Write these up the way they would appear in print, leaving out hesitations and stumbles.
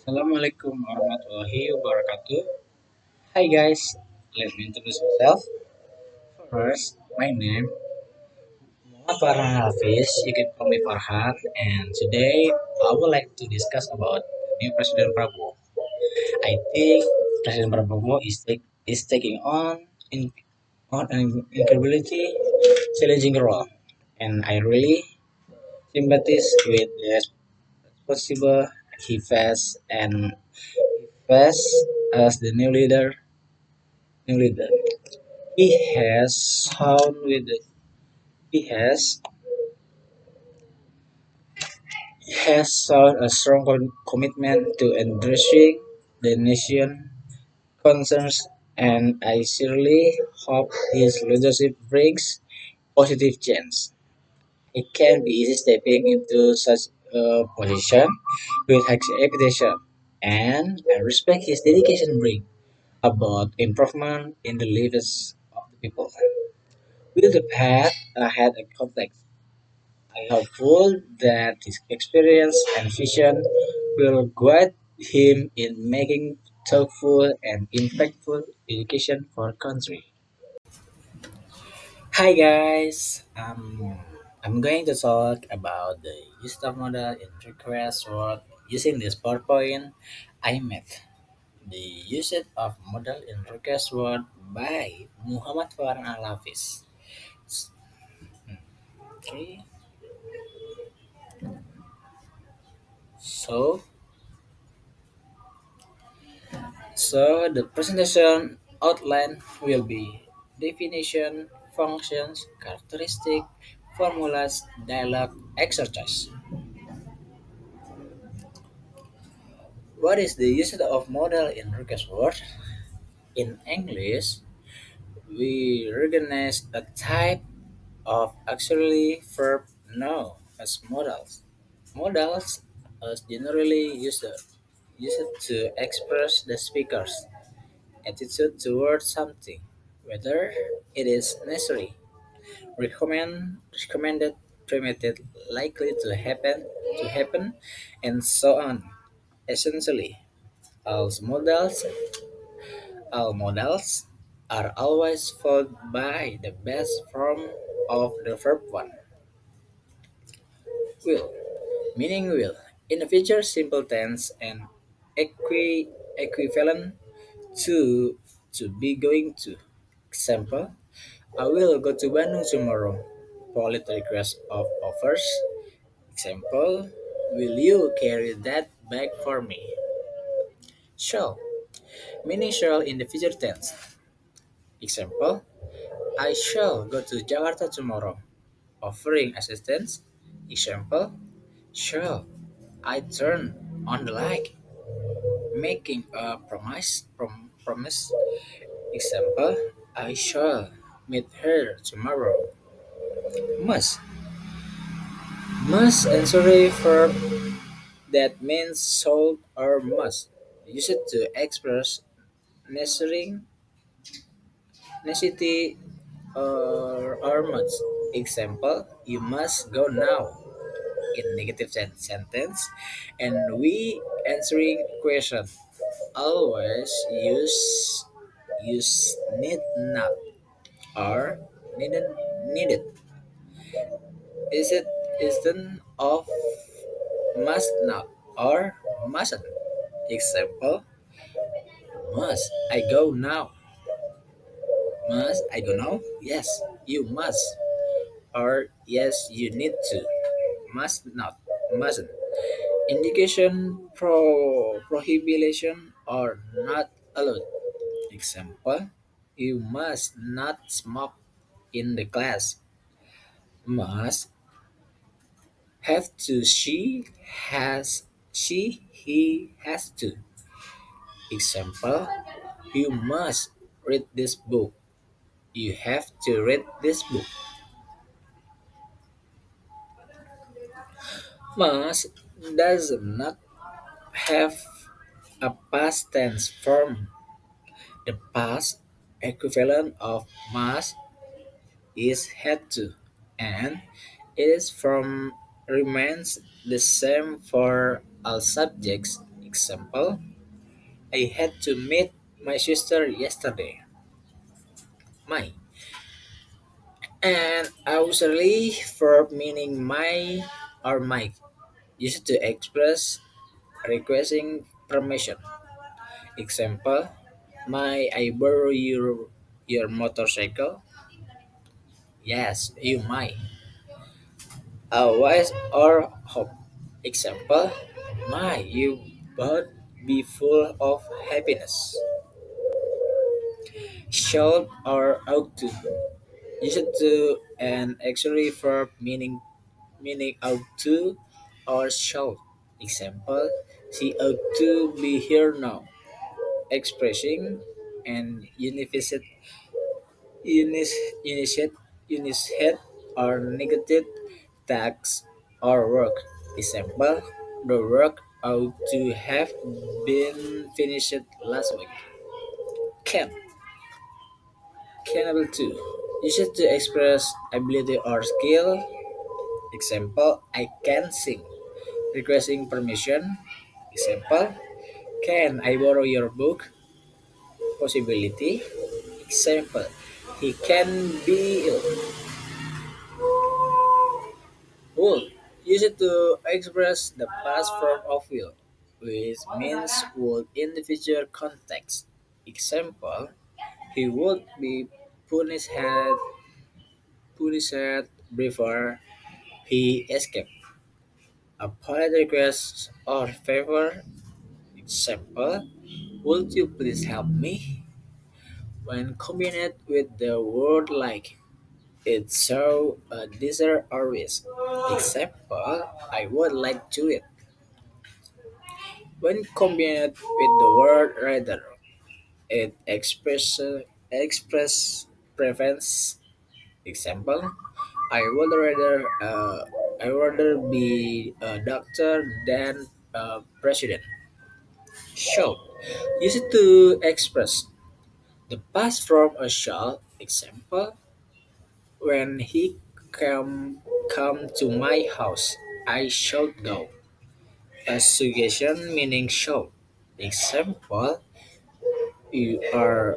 Assalamualaikum warahmatullahi wabarakatuh. Hi guys, let me introduce myself. First, my name is Farhan Hafiz. You can call me Farhan, and today I would like to discuss about new President Prabowo. I think President Prabowo is taking on an incredibly challenging role, and I really sympathize with the responsible he faces as the new leader. He has shown with he has shown a strong commitment to addressing the nation concerns, and I sincerely hope his leadership brings positive change. It can be easy stepping into such a position with high expectation, and I respect his dedication bring about improvement in the lives of the people. Will the path ahead a complex? I am hopeful that his experience and vision will guide him in making thoughtful and impactful education for our country. Hi guys, I'm going to talk about the use of model in request word using this PowerPoint I made. The usage of model in request word by Muhammad Farhan Al-Hafiz. Okay, so So the presentation outline will be definition, functions, characteristic, formulas, dialogue, exercise. What is the use of model in request word? In English, we recognize a type of auxiliary verb known as modals. Modals are generally used to express the speaker's attitude towards something, whether it is necessary, recommended, permitted, likely to happen, and so on. Essentially, all modals, all modals are always followed by the best form of the verb one. Will, meaning will, in the future simple tense and equivalent to to be going to. Example, I will go to Bandung tomorrow. Polite request of offers. Example, will you carry that bag for me? Shall, meaning shall in the future tense. Example, I shall go to Jakarta tomorrow. Offering assistance. Example, shall I turn on the light? Making a promise. Example, I shall meet her tomorrow. Must. Must answer verb that means should or must. Used to express necessary, necessity or must. Example, you must go now in negative sentence, and we answering question. Always use need not or needed. Is it isn't of must not or mustn't. Example, must I go now? Must I go now? Yes, you must. Or yes, you need to. Must not. Mustn't. Indication prohibition or not allowed. Example, you must not smoke in the class. Must have to. He has to. Example, you must read this book. You have to read this book. Must does not have a past tense form. The past equivalent of must is had to, and its form remains the same for all subjects. Example, I had to meet my sister yesterday. My. And auxiliary verb meaning my or my used to express requesting permission. Example, may I borrow your motorcycle? Yes, you might. A wise or hope. Example, my you both be full of happiness. Should or ought to. Used to an auxiliary verb meaning ought to or shall. Example, she ought to be here now. Expressing an unis, initiate, initiate or negative task or work. Example, the work ought to have been finished last week. Can. Capable to. Used to express ability or skill. Example, I can sing. Requesting permission. Example, can I borrow your book? Possibility. Example, he can be ill. Would. Used to express the past form of will, which means would in the future context. Example, he would be punished before he escaped. A polite request or favor. Example, would you please help me? When combined with the word like, it shows a desire or wish. Example, I would like to eat. When combined with the word rather, it express preference. Example, I would rather be a doctor than a president. Shall used to express the past from a shall. Example, when he come to my house, I shall go. A suggestion meaning shall. Example, you are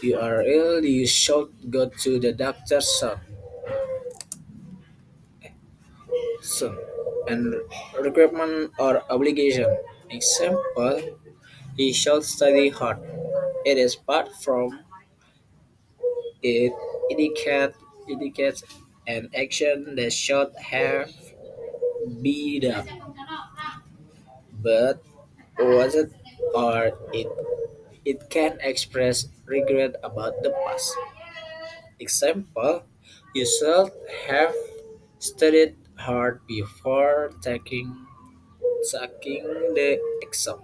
you are ill, you should go to the doctor soon. And requirement or obligation. Example, he should study hard. It is part from it indicates an action that should have been done, but was it or it can express regret about the past. Example, you should have studied hard before taking the exam.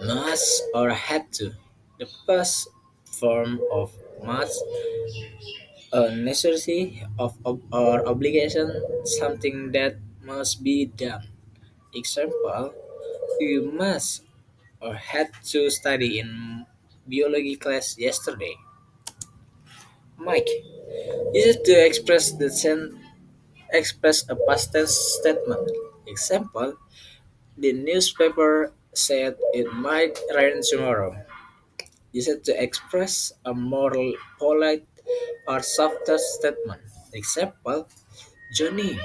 Must or had to. The past form of must, a necessity or obligation, something that must be done. Example, you must or had to study in biology class yesterday. Mike, used to express a past tense statement. Example, the newspaper said it might rain tomorrow. Used to express a more polite or softer statement. Example, Johnny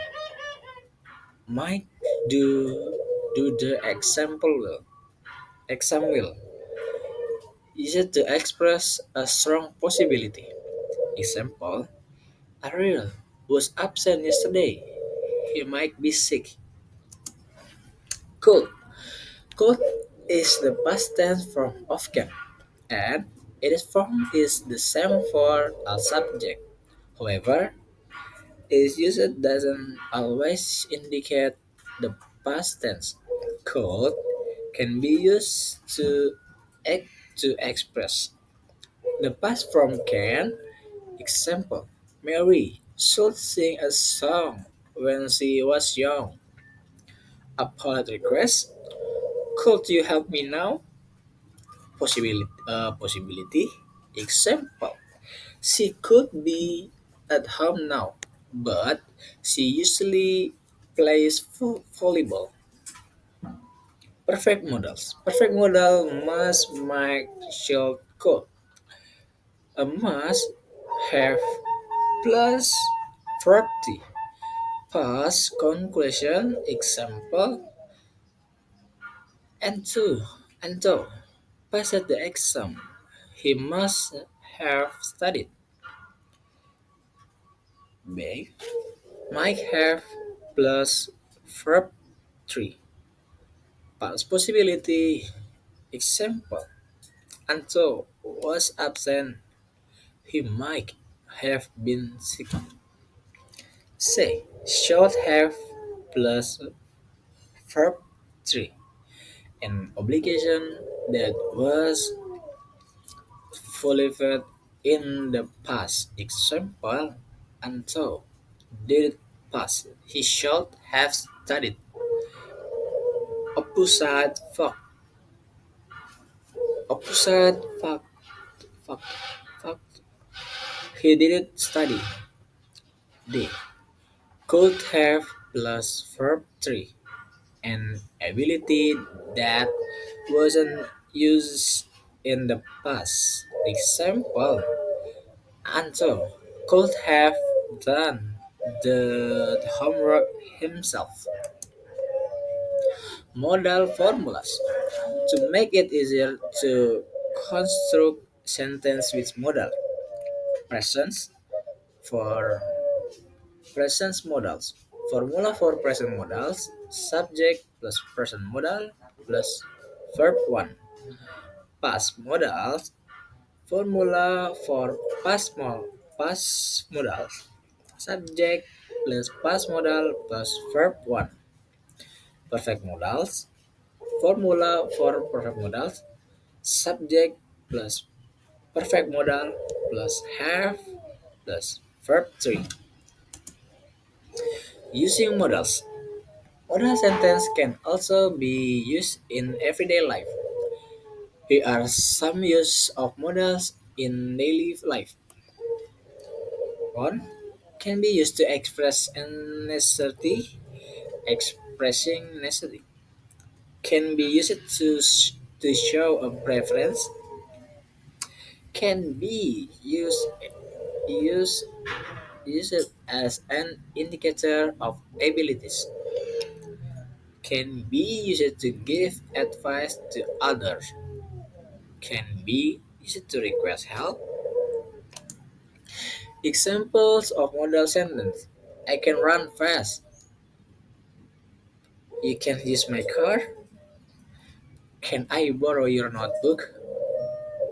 might do the exam will. Used to express a strong possibility. Example, Ariel was absent yesterday. He might be sick. Could. Could is the past tense from often, and its form is the same for a subject. However, its usage doesn't always indicate the past tense. Could can be used ex- to express the past form can. Example, Mary should sing a song when she was young. A polite request, could you help me now? Possibility. Example, she could be at home now, but she usually plays volleyball. Perfect modals. Perfect modal must make short code. A must have plus property. Past conclusion example and two and two. Passed the exam. He must have studied. B. Might have plus verb 3. Past possibility example. Anto was absent. He might have been sick. C. Should have plus verb 3. An obligation that was fulfilled in the past. Example. Anto did pass. He should have studied. Opposite fact. Opposite fact. Fact. Fact. He didn't study. D. Could have plus verb 3. An ability that wasn't used in the past. Example, Anto could have done the homework himself. Modal formulas. To make it easier to construct sentence with modal. Presence for present modals. Formula for present modals. Subject plus present modal plus verb 1. Past modals. Formula for past modals. Subject plus past modal plus verb 1. Perfect modals. Formula for perfect modals. Subject plus perfect modal plus have plus verb 3. Using modals. Modal sentence can also be used in everyday life. Here are some use of modals in daily life. 1. Can be used to express a necessity. Expressing necessity. Can be used to show a preference. Can be used used as an indicator of abilities. Can be used to give advice to others. Can be used to request help. Examples of modal sentence. I can run fast. You can use my car. Can I borrow your notebook?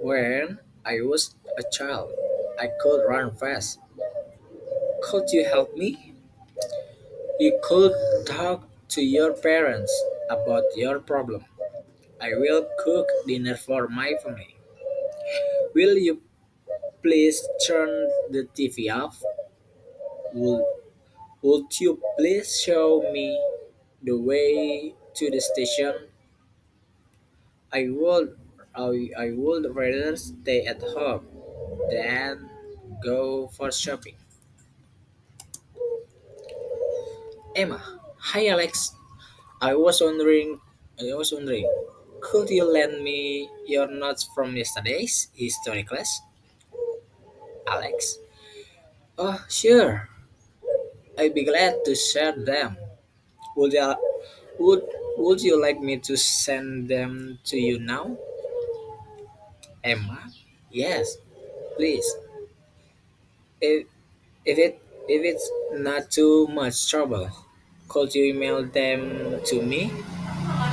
When I was a child, I could run fast. Could you help me? You could talk to your parents about your problem. I will cook dinner for my family. Will you please turn the TV off? Would, would you please show me the way to the station? I would I would rather stay at home than go for shopping. Emma, hi Alex. I was wondering, could you lend me your notes from yesterday's history class? Alex, oh sure. I'd be glad to share them. Would you would would you like me to send them to you now? Emma, yes, please. If if it's not too much trouble, could you email them to me?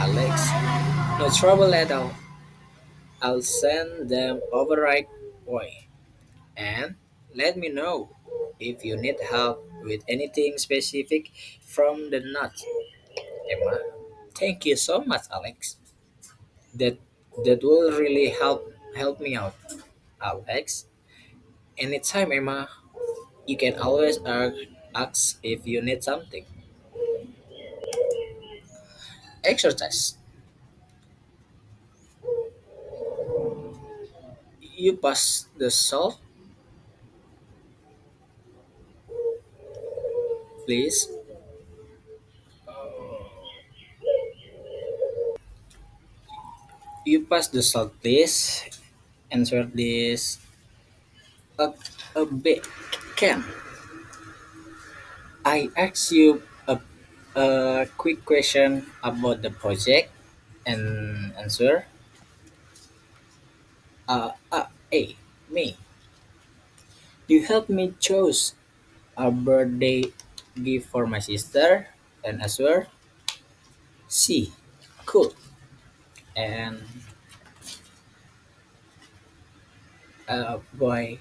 Alex, no trouble at all. I'll send them over right away. And let me know if you need help with anything specific from the note. Emma, thank you so much, Alex. That that will really help me out. Alex, anytime, Emma. You can always ask if you need something. Exercise. You pass the salt, please. You pass the salt, please. Answer this a, a bit. Can I ask you a quick question about the project and answer? A. Me. You help me choose a birthday gift for my sister and answer C. Cool. And boy,